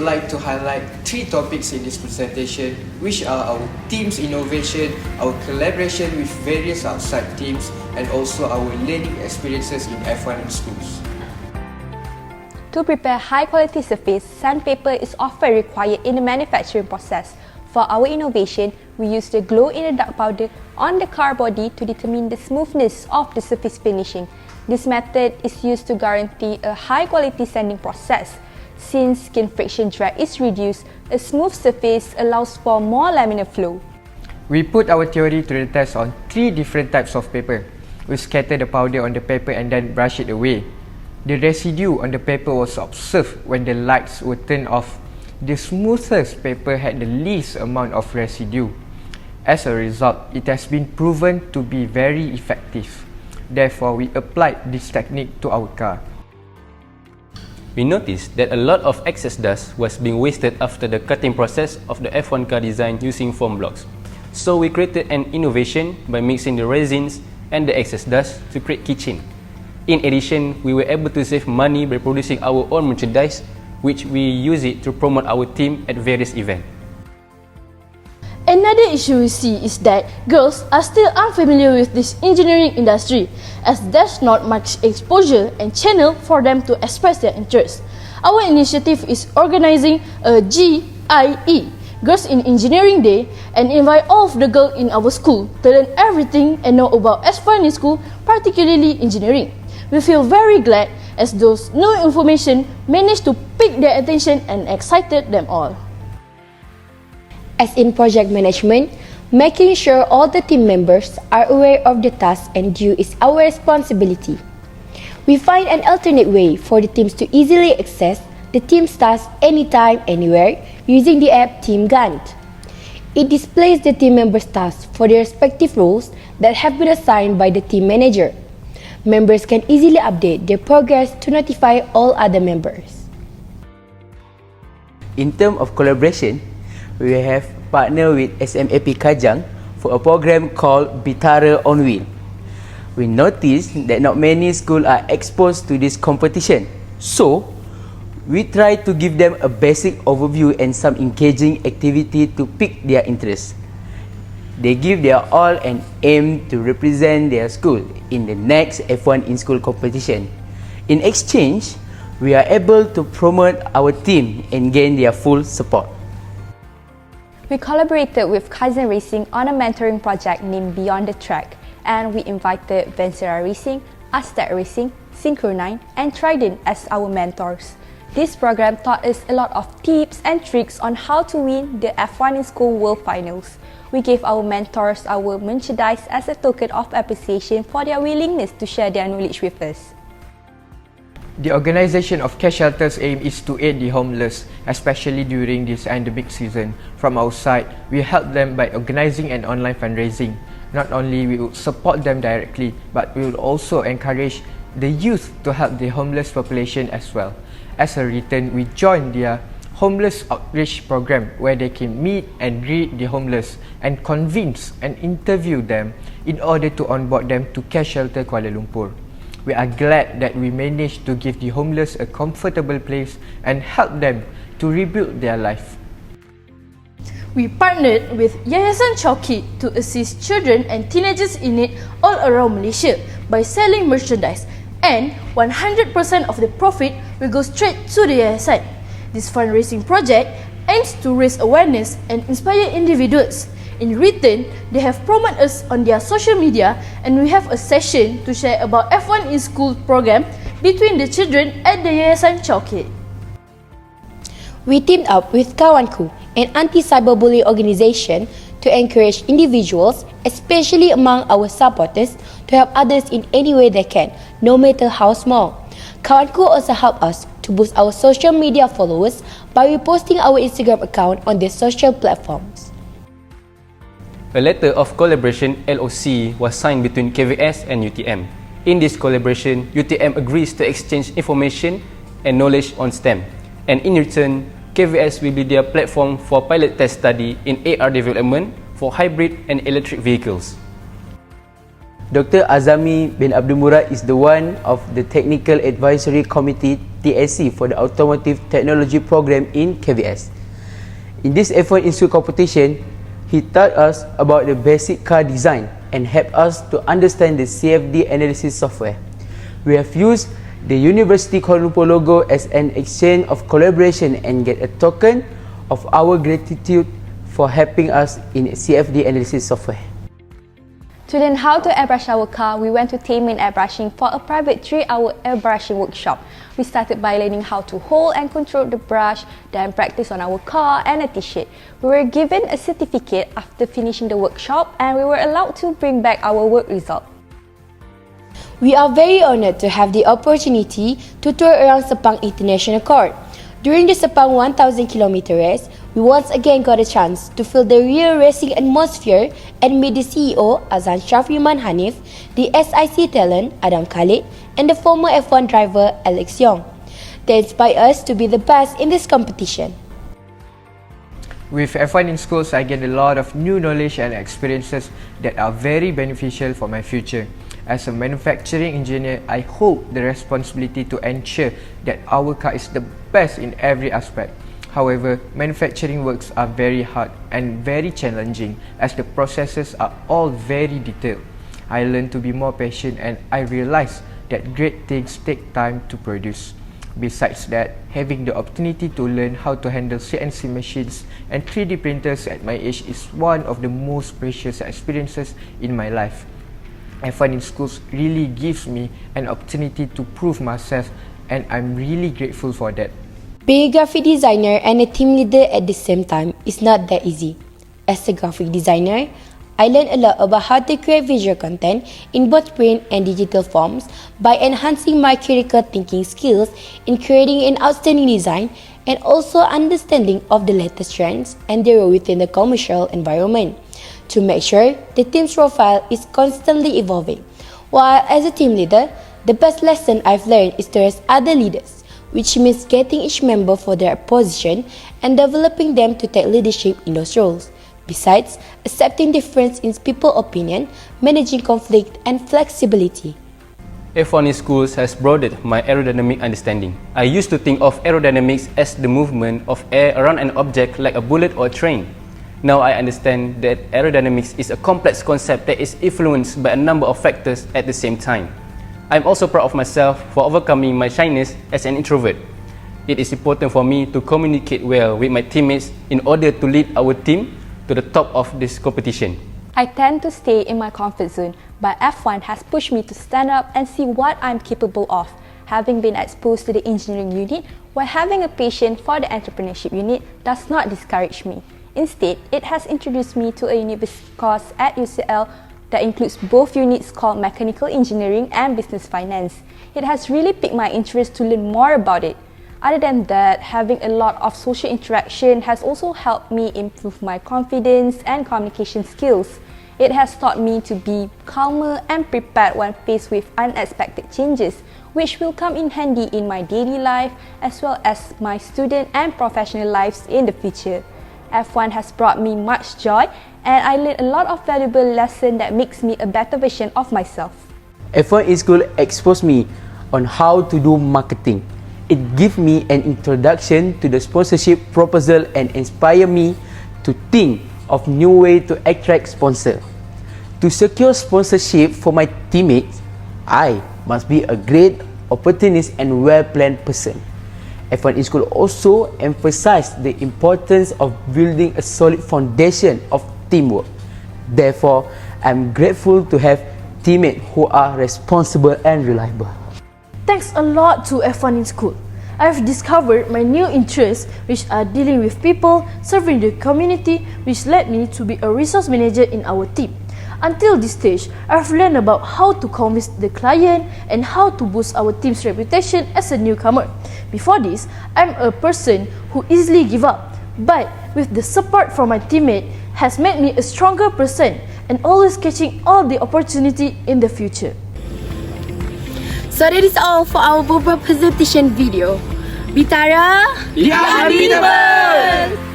would like to highlight 3 topics in this presentation, which are our team's innovation, our collaboration with various outside teams, and also our learning experiences in F1 in schools. To prepare high-quality surface, sandpaper is often required in the manufacturing process. For our innovation, we use the glow-in-the-dark powder on the car body to determine the smoothness of the surface finishing. This method is used to guarantee a high-quality sanding process. Since skin friction drag is reduced, a smooth surface allows for more laminar flow. We put our theory to the test on 3 different types of paper. We scatter the powder on the paper and then brush it away. The residue on the paper was observed when the lights were turned off. The smoothest paper had the least amount of residue. As a result, it has been proven to be very effective. Therefore, we applied this technique to our car. We noticed that a lot of excess dust was being wasted after the cutting process of the F1 car design using foam blocks. So we created an innovation by mixing the resins and the excess dust to create keychain. In addition, we were able to save money by producing our own merchandise, which we use it to promote our team at various events. Another issue we see is that girls are still unfamiliar with this engineering industry, as there's not much exposure and channel for them to express their interest. Our initiative is organizing a GIE, Girls in Engineering Day, and invite all of the girls in our school to learn everything and know about F1 in school, particularly engineering. We feel very glad as those new information managed to pick their attention and excited them all. As in project management, making sure all the team members are aware of the task and due is our responsibility. We find an alternate way for the teams to easily access the team's tasks anytime, anywhere using the app Team Gantt. It displays the team members' tasks for their respective roles that have been assigned by the team manager. Members can easily update their progress to notify all other members. In terms of collaboration, we have partnered with SMAP Kajang for a program called Bitara on Wheel. We noticed that not many schools are exposed to this competition, so we try to give them a basic overview and some engaging activity to pique their interest. They give their all and aim to represent their school in the next F1 in school competition. In exchange, we are able to promote our team and gain their full support. We collaborated with Kaizen Racing on a mentoring project named Beyond the Track, and we invited Bitara Racing, Aztec Racing, Synchro9, and Trident as our mentors. This program taught us a lot of tips and tricks on how to win the F1 in School World Finals. We gave our mentors our merchandise as a token of appreciation for their willingness to share their knowledge with us. The organization of cash shelters aim is to aid the homeless, especially during this endemic season. From our side, we help them by organizing an online fundraising. Not only we will support them directly, but we will also encourage the youth to help the homeless population as well. As a return, we join their homeless outreach program where they can meet and greet the homeless and convince and interview them in order to onboard them to Cash Shelter Kuala Lumpur. We are glad that we managed to give the homeless a comfortable place and help them to rebuild their life. We partnered with Yayasan Chowkit to assist children and teenagers in need all around Malaysia by selling merchandise, and 100% of the profit will go straight to the Yayasan. This fundraising project aims to raise awareness and inspire individuals. In return, they have promoted us on their social media, and we have a session to share about F1 in School program between the children at the Yayasan Chowkit. We teamed up with Kawanku, an anti-cyberbullying organization, to encourage individuals, especially among our supporters, to help others in any way they can, no matter how small. Kawanku also help us to boost our social media followers by reposting our Instagram account on their social platforms. A letter of collaboration (LOC) was signed between KVS and UTM. In this collaboration, UTM agrees to exchange information and knowledge on STEM, and in return, KVS will be their platform for pilot test study in AR development for hybrid and electric vehicles. Dr. Azami bin Abdul Murad is the one of the Technical Advisory Committee TSC for the Automotive Technology Program in KVS. In this F1 in School competition, he taught us about the basic car design and helped us to understand the CFD analysis software. We have used the University Kuala Lumpur logo as an exchange of collaboration and get a token of our gratitude for helping us in CFD analysis software. To learn how to airbrush our car, we went to Taman Airbrushing for a private 3-hour airbrushing workshop. We started by learning how to hold and control the brush, then practice on our car and a t-shirt. We were given a certificate after finishing the workshop and we were allowed to bring back our work result. We are very honoured to have the opportunity to tour around Sepang International Court. During the Sepang 1000 km race, we once again got a chance to feel the real racing atmosphere and meet the CEO Azan Shafriman Hanif, the SIC talent Adam Khalid, and the former F1 driver Alex Yong. They inspire us to be the best in this competition. With F1 in schools, I gained a lot of new knowledge and experiences that are very beneficial for my future. As a manufacturing engineer, I hold the responsibility to ensure that our car is the best in every aspect. However, manufacturing works are very hard and very challenging as the processes are all very detailed. I learned to be more patient and I realized that great things take time to produce. Besides that, having the opportunity to learn how to handle CNC machines and 3D printers at my age is one of the most precious experiences in my life. F1 in schools really gives me an opportunity to prove myself and I'm really grateful for that. Being a graphic designer and a team leader at the same time is not that easy. As a graphic designer, I learned a lot about how to create visual content in both print and digital forms by enhancing my critical thinking skills in creating an outstanding design and also understanding of the latest trends and their role within the commercial environment to make sure the team's profile is constantly evolving. While as a team leader, the best lesson I've learned is to rest other leaders, which means getting each member for their position and developing them to take leadership in those roles. Besides, accepting difference in people's opinion, managing conflict and flexibility. F1 in schools has broadened my aerodynamic understanding. I used to think of aerodynamics as the movement of air around an object like a bullet or a train. Now I understand that aerodynamics is a complex concept that is influenced by a number of factors at the same time. I'm also proud of myself for overcoming my shyness as an introvert. It is important for me to communicate well with my teammates in order to lead our team to the top of this competition. I tend to stay in my comfort zone, but F1 has pushed me to stand up and see what I'm capable of. Having been exposed to the engineering unit while having a passion for the entrepreneurship unit does not discourage me. Instead, it has introduced me to a university course at UCL that includes both units called Mechanical Engineering and Business Finance. It has really piqued my interest to learn more about it. Other than that, having a lot of social interaction has also helped me improve my confidence and communication skills. It has taught me to be calmer and prepared when faced with unexpected changes, which will come in handy in my daily life as well as my student and professional lives in the future. F1 has brought me much joy and I learned a lot of valuable lessons that makes me a better version of myself. F1 in school exposed me on how to do marketing. It gave me an introduction to the sponsorship proposal and inspired me to think of new ways to attract sponsors. To secure sponsorship for my teammates, I must be a great opportunist and well-planned person. F1 in school also emphasized the importance of building a solid foundation of teamwork. Therefore, I'm grateful to have teammates who are responsible and reliable. Thanks a lot to F1 in school. I've discovered my new interests, which are dealing with people, serving the community, which led me to be a resource manager in our team. Until this stage, I've learned about how to convince the client and how to boost our team's reputation as a newcomer. Before this, I'm a person who easily give up, but with the support from my teammate has made me a stronger person and always catching all the opportunity in the future. So that is all for our Boba presentation video. Bitara, Yeah, unbeatable!